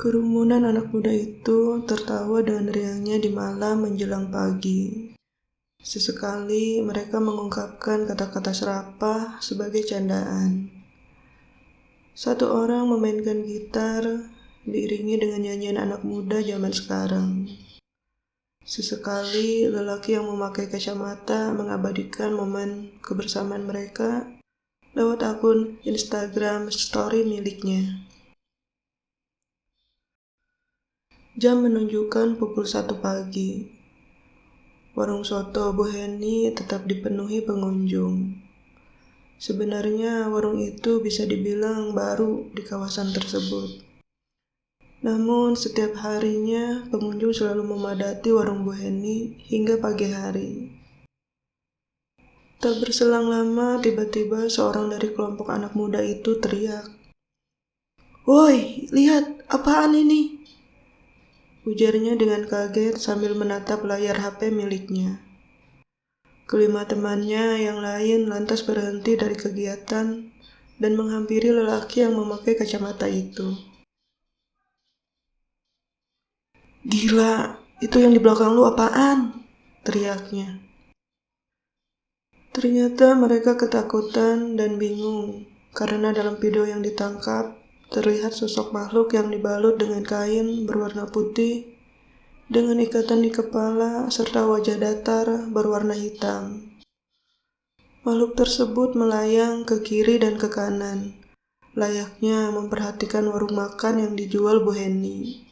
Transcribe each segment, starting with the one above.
Kerumunan anak muda itu tertawa dengan riangnya di malam menjelang pagi. Sesekali mereka mengungkapkan kata-kata serapah sebagai candaan. Satu orang memainkan gitar, diiringi dengan nyanyian anak muda zaman sekarang. Sesekali lelaki yang memakai kacamata mengabadikan momen kebersamaan mereka lewat akun Instagram Story miliknya. Jam menunjukkan pukul 1 pagi. Warung soto Bu Heni tetap dipenuhi pengunjung. Sebenarnya warung itu bisa dibilang baru di kawasan tersebut. Namun setiap harinya pengunjung selalu memadati warung Bu Heni hingga pagi hari. Tak berselang lama tiba-tiba seorang dari kelompok anak muda itu teriak, "Woi, lihat, apaan ini?" Ujarnya dengan kaget sambil menatap layar HP miliknya. Kelima temannya yang lain lantas berhenti dari kegiatan dan menghampiri lelaki yang memakai kacamata itu. "Gila, itu yang di belakang lu apaan?" teriaknya. Ternyata mereka ketakutan dan bingung karena dalam video yang ditangkap terlihat sosok makhluk yang dibalut dengan kain berwarna putih dengan ikatan di kepala serta wajah datar berwarna hitam. Makhluk tersebut melayang ke kiri dan ke kanan, layaknya memperhatikan warung makan yang dijual Bu Heni.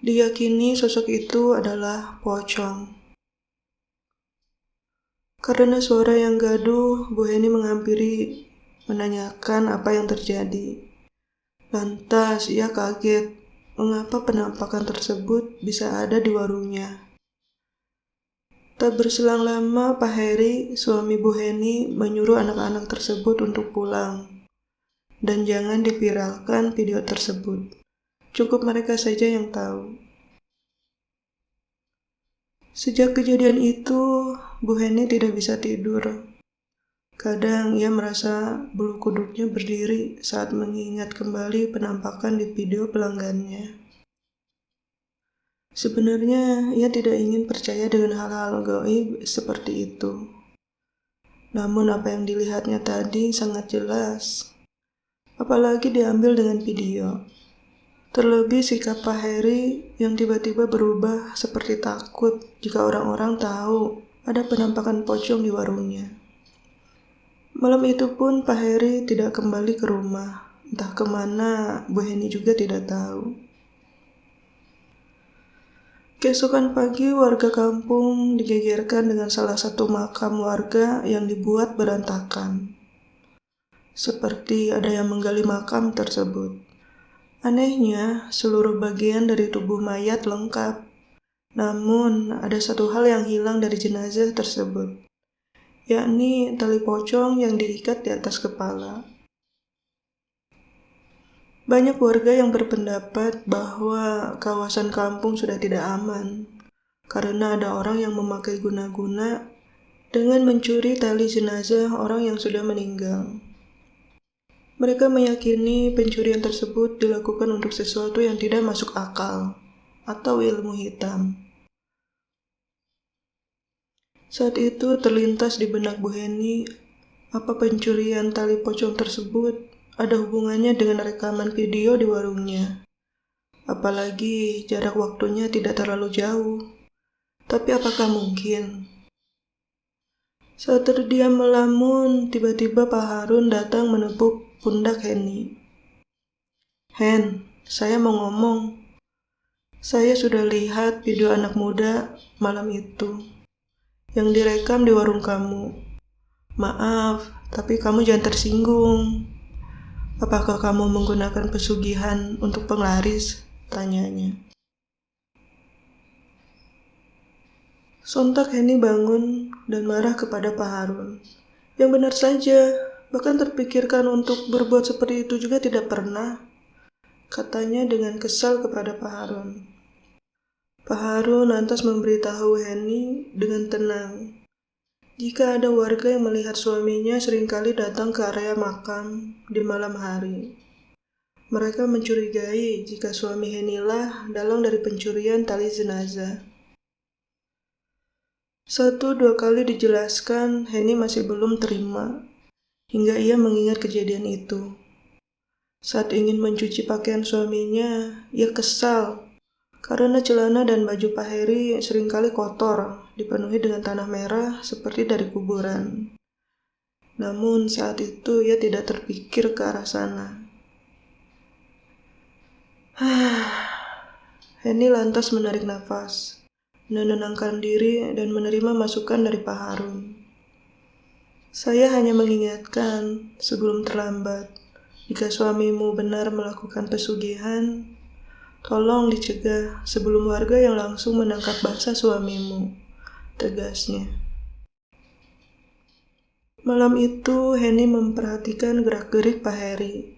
Diyakini sosok itu adalah pocong. Karena suara yang gaduh, Bu Heni menghampiri menanyakan apa yang terjadi. Lantas ia kaget mengapa penampakan tersebut bisa ada di warungnya. Tak berselang lama, Pak Heri, suami Bu Heni, menyuruh anak-anak tersebut untuk pulang. Dan jangan dipiralkan video tersebut. Cukup mereka saja yang tahu. Sejak kejadian itu, Bu Heni tidak bisa tidur. Kadang ia merasa bulu kuduknya berdiri saat mengingat kembali penampakan di video pelanggannya. Sebenarnya ia tidak ingin percaya dengan hal-hal gaib seperti itu. Namun apa yang dilihatnya tadi sangat jelas. Apalagi diambil dengan video. Terlebih sikap Pak Heri yang tiba-tiba berubah seperti takut jika orang-orang tahu ada penampakan pocong di warungnya. Malam itu pun Pak Heri tidak kembali ke rumah. Entah kemana, Bu Heni juga tidak tahu. Keesokan pagi warga kampung digegerkan dengan salah satu makam warga yang dibuat berantakan. Seperti ada yang menggali makam tersebut. Anehnya, seluruh bagian dari tubuh mayat lengkap. Namun, ada satu hal yang hilang dari jenazah tersebut, yakni tali pocong yang diikat di atas kepala. Banyak warga yang berpendapat bahwa kawasan kampung sudah tidak aman, karena ada orang yang memakai guna-guna dengan mencuri tali jenazah orang yang sudah meninggal. Mereka meyakini pencurian tersebut dilakukan untuk sesuatu yang tidak masuk akal atau ilmu hitam. Saat itu terlintas di benak Bu Heni, apa pencurian tali pocong tersebut ada hubungannya dengan rekaman video di warungnya. Apalagi jarak waktunya tidak terlalu jauh. Tapi apakah mungkin? Saat terdiam melamun, tiba-tiba Pak Harun datang menepuk pundak Heni. "Hen, saya mau ngomong. Saya sudah lihat video anak muda malam itu yang direkam di warung kamu. Maaf, tapi kamu jangan tersinggung. Apakah kamu menggunakan pesugihan untuk penglaris?" tanyanya. Sontak Heni bangun dan marah kepada Pak Harun. Yang benar saja, bahkan terpikirkan untuk berbuat seperti itu juga tidak pernah, katanya dengan kesal kepada Pak Harun. Pak Harun lantas memberitahu Heni dengan tenang, jika ada warga yang melihat suaminya seringkali datang ke area makam di malam hari. Mereka mencurigai jika suami Henilah dalang dari pencurian tali jenazah. 1-2 kali dijelaskan, Heni masih belum terima, hingga ia mengingat kejadian itu. Saat ingin mencuci pakaian suaminya, ia kesal karena celana dan baju Pak Heri seringkali kotor, dipenuhi dengan tanah merah seperti dari kuburan. Namun saat itu ia tidak terpikir ke arah sana. Heni lantas menarik nafas, menenangkan diri dan menerima masukan dari Pak Harun. Saya hanya mengingatkan sebelum terlambat, jika suamimu benar melakukan pesugihan, tolong dicegah sebelum warga yang langsung menangkap basah suamimu, tegasnya. Malam itu, Heni memperhatikan gerak-gerik Pak Heri.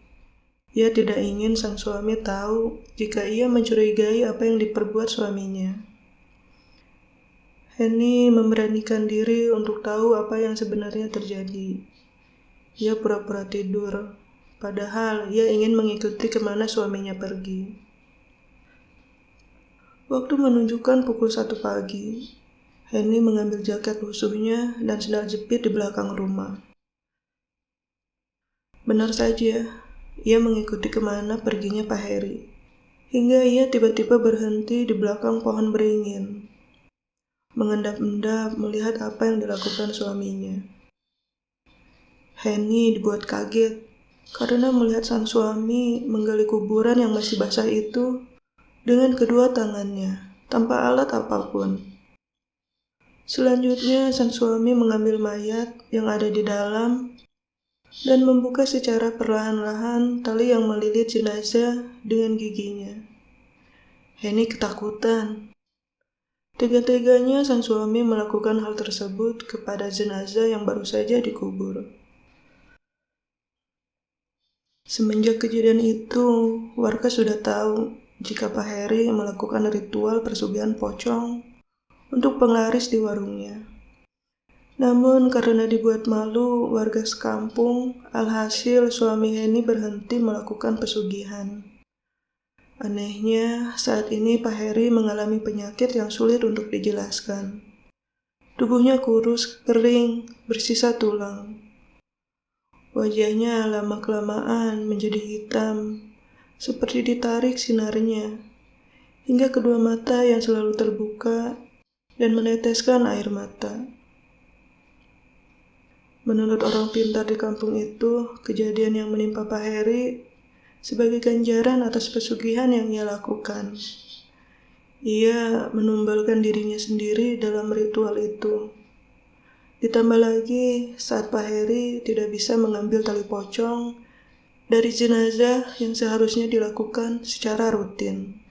Ia tidak ingin sang suami tahu jika ia mencurigai apa yang diperbuat suaminya. Heni memberanikan diri untuk tahu apa yang sebenarnya terjadi. Ia pura-pura tidur, padahal ia ingin mengikuti kemana suaminya pergi. Waktu menunjukkan pukul 1 pagi. Heni mengambil jaket lusuhnya dan sendal jepit di belakang rumah. Benar saja, ia mengikuti kemana perginya Pak Heri, hingga ia tiba-tiba berhenti di belakang pohon beringin, mengendap-endap melihat apa yang dilakukan suaminya. Heni dibuat kaget karena melihat sang suami menggali kuburan yang masih basah itu dengan kedua tangannya, tanpa alat apapun. Selanjutnya, sang suami mengambil mayat yang ada di dalam dan membuka secara perlahan-lahan tali yang melilit jenazah dengan giginya. Heni ketakutan. Tega-teganya sang suami melakukan hal tersebut kepada jenazah yang baru saja dikubur. Semenjak kejadian itu, warga sudah tahu jika Pak Heri melakukan ritual persugihan pocong untuk penglaris di warungnya. Namun karena dibuat malu warga sekampung, alhasil suami Heni berhenti melakukan pesugihan. Anehnya, saat ini Pak Heri mengalami penyakit yang sulit untuk dijelaskan. Tubuhnya kurus, kering, bersisa tulang. Wajahnya lama-kelamaan menjadi hitam, seperti ditarik sinarnya, hingga kedua mata yang selalu terbuka dan meneteskan air mata. Menurut orang pintar di kampung itu, kejadian yang menimpa Pak Heri sebagai ganjaran atas pesugihan yang ia lakukan. Ia menumbalkan dirinya sendiri dalam ritual itu. Ditambah lagi, saat Pak Heri tidak bisa mengambil tali pocong dari jenazah yang seharusnya dilakukan secara rutin.